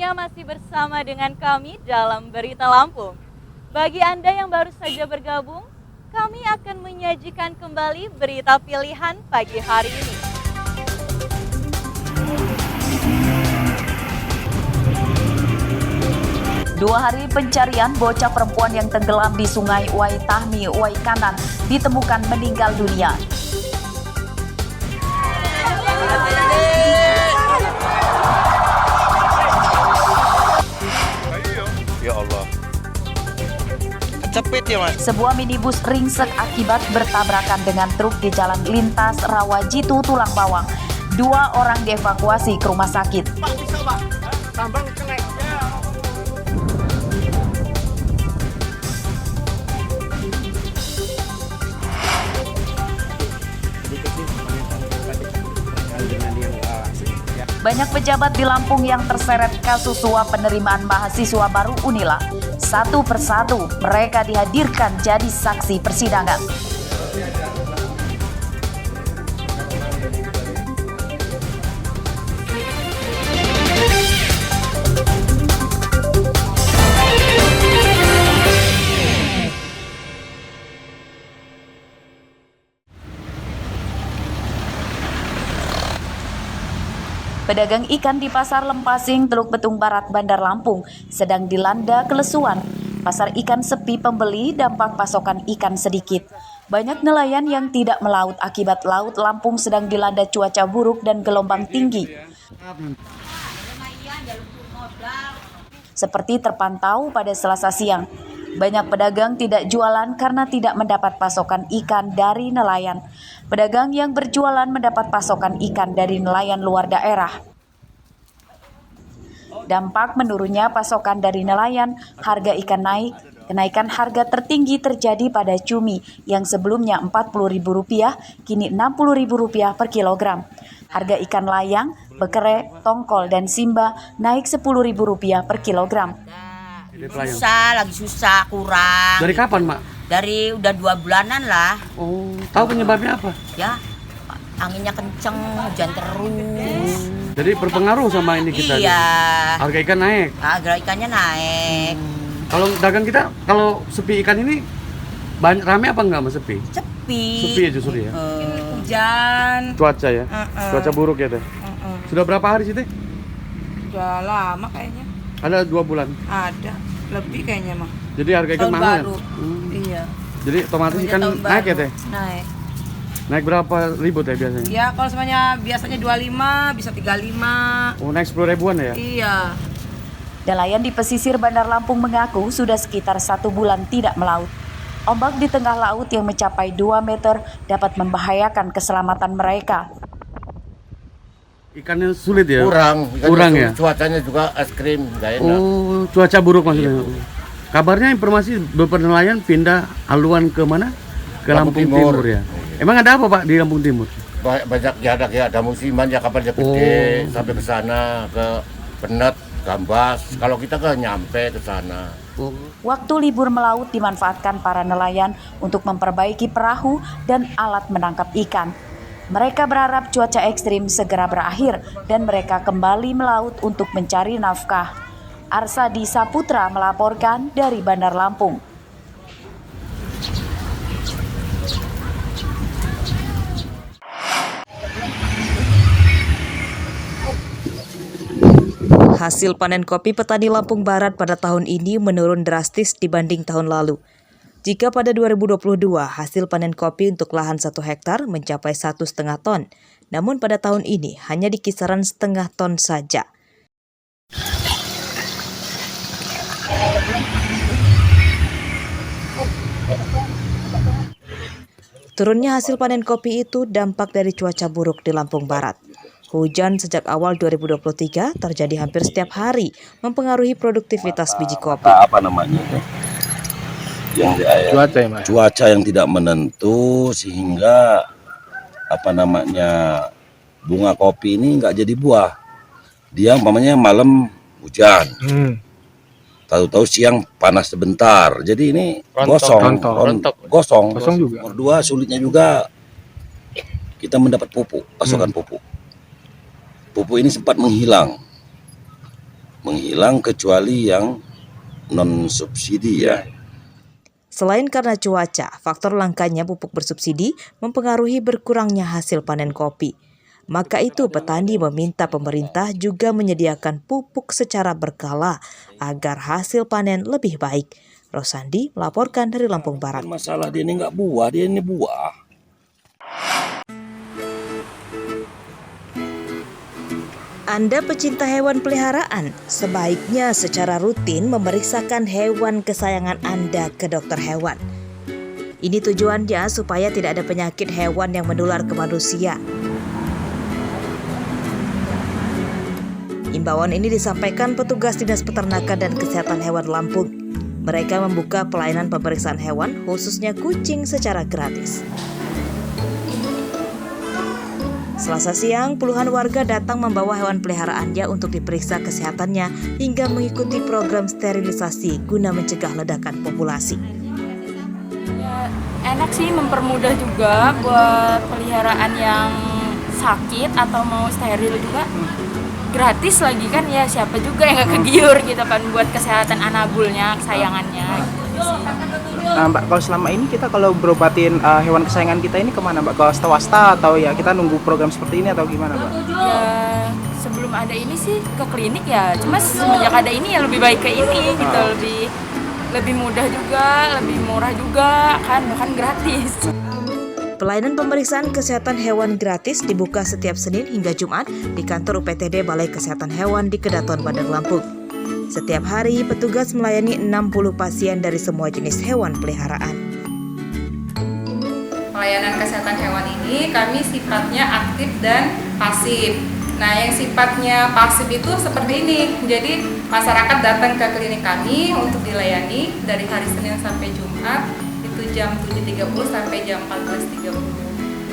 semuanya, masih bersama dengan kami dalam Berita Lampung. Bagi Anda yang baru saja bergabung, kami akan menyajikan kembali berita pilihan pagi hari ini. Dua hari pencarian bocah perempuan yang tenggelam di sungai Waitahmi, Waikanan ditemukan meninggal dunia. Ya Allah. Kecepit ya Mas. Sebuah minibus ringsek akibat bertabrakan dengan truk di jalan lintas Rawajitu, Tulang Bawang. Dua orang dievakuasi ke rumah sakit. Pak, bisa Pak. Tambang kenek. Banyak pejabat di Lampung yang terseret kasus suap penerimaan mahasiswa baru Unila. Satu persatu mereka dihadirkan jadi saksi persidangan. Pedagang ikan di Pasar Lempasing, Teluk Betung Barat, Bandar Lampung sedang dilanda kelesuan. Pasar ikan sepi pembeli, dampak pasokan ikan sedikit. Banyak nelayan yang tidak melaut akibat laut Lampung sedang dilanda cuaca buruk dan gelombang tinggi. Seperti terpantau pada Selasa siang, banyak pedagang tidak jualan karena tidak mendapat pasokan ikan dari nelayan. Pedagang yang berjualan mendapat pasokan ikan dari nelayan luar daerah. Dampak menurunnya pasokan dari nelayan, harga ikan naik. Kenaikan harga tertinggi terjadi pada cumi yang sebelumnya Rp40.000, kini Rp60.000 per kilogram. Harga ikan layang, bekere, tongkol, dan simba naik Rp10.000 per kilogram. Lagi susah, kurang. Dari kapan, Mak? Dari udah 2 bulanan lah. Oh, tahu penyebabnya apa? Ya, anginnya kenceng, hujan terus. Jadi berpengaruh sama ini kita. Iya. Harga ikan naik. Harga ikannya naik. Kalau dagang kita, kalau sepi ikan ini banyak rame apa enggak Mas sepi? Sepi. Sepi ya justru ya. Hujan. Cuaca ya. Cuaca buruk ya teh. Sudah berapa hari sih teh? Udah lama kayaknya. Ada 2 bulan. Ada lebih kayaknya mah. Jadi harga ikan Tahun mahal. baru. Iya. Jadi otomatis Semenjak ikan tahun naik ya baru. teh? Naik. Naik berapa ribu teh biasanya? Ya kalau semuanya biasanya 25 bisa 35. Oh, naik 10 ribuan ya? Iya. Nelayan di pesisir Bandar Lampung mengaku sudah sekitar 1 bulan tidak melaut. Ombak di tengah laut yang mencapai 2 meter dapat membahayakan keselamatan mereka. Ikannya sulit ya? Kurang ya? Cuacanya juga es krim, nggak enak. Oh, cuaca buruk maksudnya. Kabarnya informasi beberapa nelayan pindah haluan ke mana? Ke Lampung Timur ya. Emang ada apa Pak di Lampung Timur? Banyak ya ada musiman ya kapalnya gede sampai ke sana ke Benet, Gambas. Kalau kita kan nyampe ke sana. Waktu libur melaut dimanfaatkan para nelayan untuk memperbaiki perahu dan alat menangkap ikan. Mereka berharap cuaca ekstrim segera berakhir dan mereka kembali melaut untuk mencari nafkah. Arsadi Saputra melaporkan dari Bandar Lampung. Hasil panen kopi petani Lampung Barat pada tahun ini menurun drastis dibanding tahun lalu. Jika pada 2022 hasil panen kopi untuk lahan 1 hektar mencapai 1,5 ton, namun pada tahun ini hanya di kisaran 0,5 ton saja. Turunnya hasil panen kopi itu dampak dari cuaca buruk di Lampung Barat. Hujan sejak awal 2023 terjadi hampir setiap hari, mempengaruhi produktivitas biji kopi. Apa namanya? Cuaca yang tidak menentu sehingga bunga kopi ini nggak jadi buah. Dia umpamanya malam hujan, tahu-tahu siang panas sebentar. Jadi ini gosong juga. Nomor 2 sulitnya juga kita mendapat pupuk, pasokan pupuk. Pupuk ini sempat menghilang. menghilang kecuali yang non subsidi ya. Selain karena cuaca, faktor langkanya pupuk bersubsidi mempengaruhi berkurangnya hasil panen kopi. Maka itu petani meminta pemerintah juga menyediakan pupuk secara berkala agar hasil panen lebih baik. Rosandi melaporkan dari Lampung Barat. Masalah dia ini nggak buah, dia ini buah. Anda pecinta hewan peliharaan, sebaiknya secara rutin memeriksakan hewan kesayangan Anda ke dokter hewan. Ini tujuannya supaya tidak ada penyakit hewan yang menular ke manusia. Imbauan ini disampaikan petugas Dinas Peternakan dan Kesehatan Hewan Lampung. Mereka membuka pelayanan pemeriksaan hewan, khususnya kucing, secara gratis. Selasa siang, puluhan warga datang membawa hewan peliharaannya untuk diperiksa kesehatannya hingga mengikuti program sterilisasi guna mencegah ledakan populasi. Ya, enak sih, mempermudah juga buat peliharaan yang sakit atau mau steril juga. Gratis lagi kan, ya siapa juga yang gak kegiur gitu kan buat kesehatan anabulnya, kesayangannya gitu sih. Nah, Mbak, kalau selama ini kita kalau berobatin hewan kesayangan kita ini kemana, Mbak? Ke swasta atau ya kita nunggu program seperti ini atau gimana, Mbak? Ya sebelum ada ini sih ke klinik ya, cuma semenjak ada ini ya lebih baik ke ini gitu, lebih mudah juga, lebih murah juga kan, bahkan gratis. Pelayanan pemeriksaan kesehatan hewan gratis dibuka setiap Senin hingga Jumat di kantor UPTD Balai Kesehatan Hewan di Kedaton, Bandar Lampung. Setiap hari, petugas melayani 60 pasien dari semua jenis hewan peliharaan. Pelayanan kesehatan hewan ini kami sifatnya aktif dan pasif. Nah, yang sifatnya pasif itu seperti ini. Jadi, masyarakat datang ke klinik kami untuk dilayani dari hari Senin sampai Jumat. Jam 7.30 sampai jam 14.30.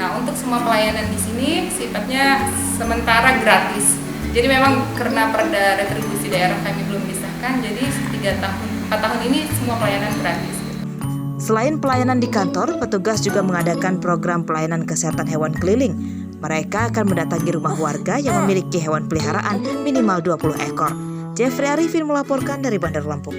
Nah, untuk semua pelayanan di sini sifatnya sementara gratis. Jadi memang karena perda retribusi daerah kami belum disahkan, jadi 4 tahun ini semua pelayanan gratis. Selain pelayanan di kantor, petugas juga mengadakan program pelayanan kesehatan hewan keliling. Mereka akan mendatangi rumah warga yang memiliki hewan peliharaan minimal 20 ekor. Jeffrey Arifin melaporkan dari Bandar Lampung.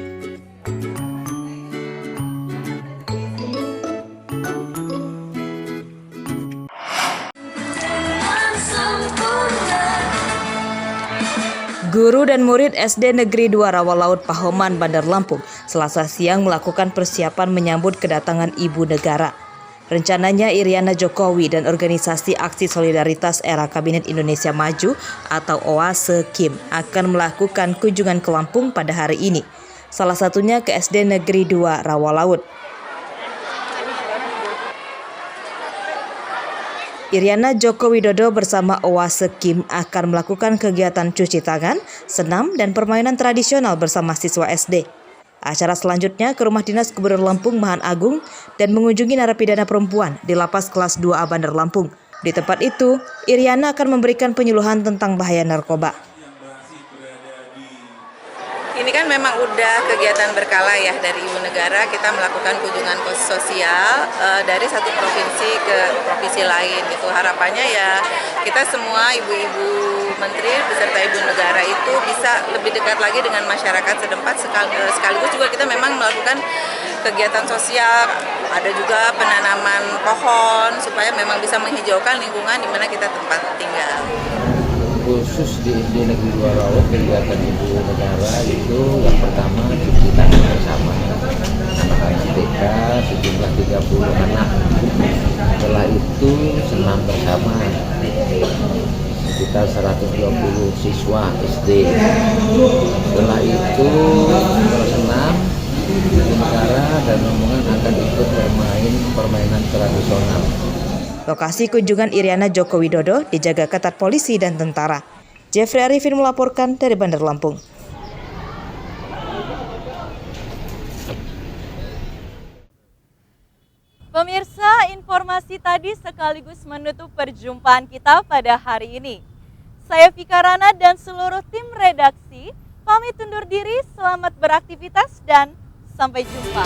Guru dan murid SD Negeri 2 Rawalaut Pahoman, Bandar Lampung, Selasa siang melakukan persiapan menyambut kedatangan Ibu Negara. Rencananya Iriana Jokowi dan Organisasi Aksi Solidaritas Era Kabinet Indonesia Maju atau OASE KIM akan melakukan kunjungan ke Lampung pada hari ini. Salah satunya ke SD Negeri 2 Rawalaut. Iriana Joko Widodo bersama OASE KIM akan melakukan kegiatan cuci tangan, senam, dan permainan tradisional bersama siswa SD. Acara selanjutnya ke Rumah Dinas Gubernur Lampung Mahan Agung dan mengunjungi narapidana perempuan di Lapas Kelas 2A Bandar Lampung. Di tempat itu, Iriana akan memberikan penyuluhan tentang bahaya narkoba. Ini kan memang udah kegiatan berkala ya dari Ibu Negara, kita melakukan kunjungan sosial dari satu provinsi ke provinsi lain gitu. Harapannya ya kita semua ibu-ibu menteri beserta Ibu Negara itu bisa lebih dekat lagi dengan masyarakat setempat, sekaligus juga kita memang melakukan kegiatan sosial, ada juga penanaman pohon supaya memang bisa menghijaukan lingkungan di mana kita tempat tinggal. Khusus di SD Negeri 2 Rawalaut, kegiatan Ibu Negara itu yang pertama cuci tangan bersama anak-anak TK sejumlah 30 anak. Setelah itu senam bersama sekitar 120 siswa SD. Setelah itu setelah senam, Ibu Negara dan rombongan akan ikut bermain permainan tradisional. Lokasi kunjungan Iriana Joko Widodo dijaga ketat polisi dan tentara. Jeffrey Arifin melaporkan dari Bandar Lampung. Pemirsa, informasi tadi sekaligus menutup perjumpaan kita pada hari ini. Saya Vika Rana dan seluruh tim redaksi pamit undur diri, selamat beraktivitas dan sampai jumpa.